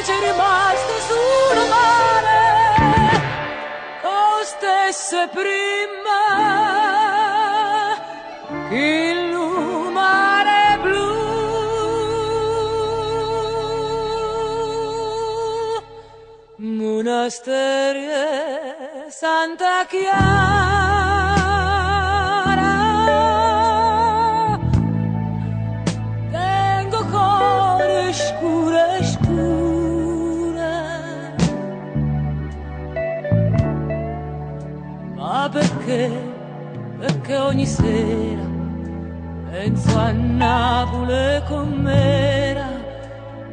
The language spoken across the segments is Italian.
C'è rimasto sul mare stesse prima che il mare blu monasterio Santa Chiara tengo cuore scuro perché ogni sera penso a Napoli com'era,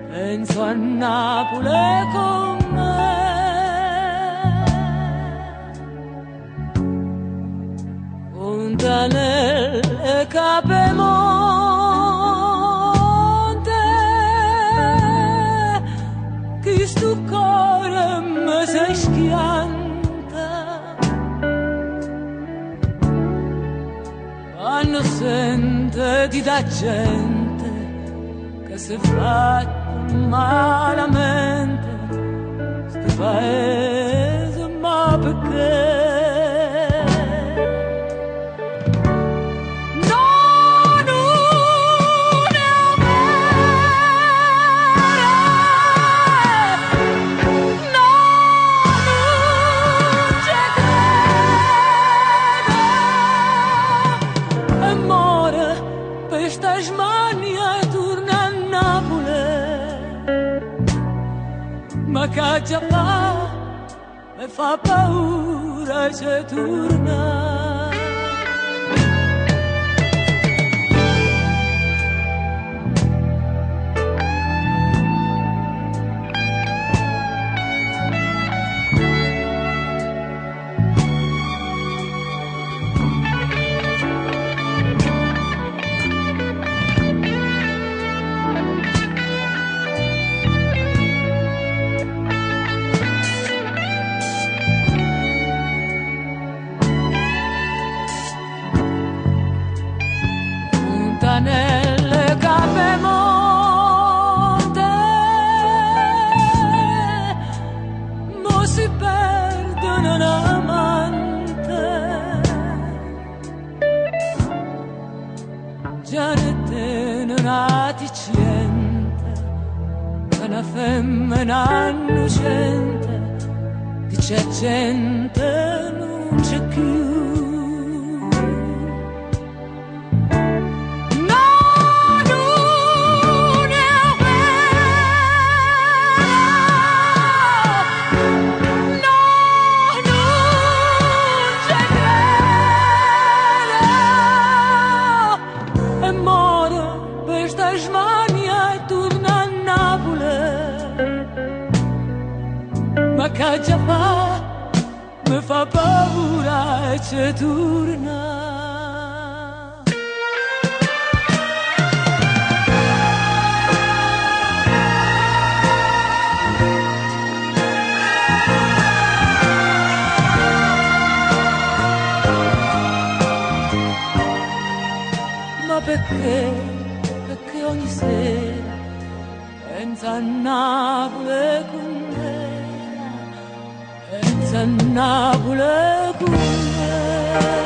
penso a Napoli com'è. Fontanelle, Capemonte, chi sto cuore mi si schianta. Quando sente di da gente che si fa malamente sto paese, ma perché? Ma che già fa, mi fa paura se torna. Nelle Capemonte mo si perdono un amante già ne te non ha dicente che una femmina innocente che c'è gente non c'è più. Ma che già fa, mi fa paura e ci torna. Ma perché ogni sera penso a Napoli con me, penso a Napoli con me.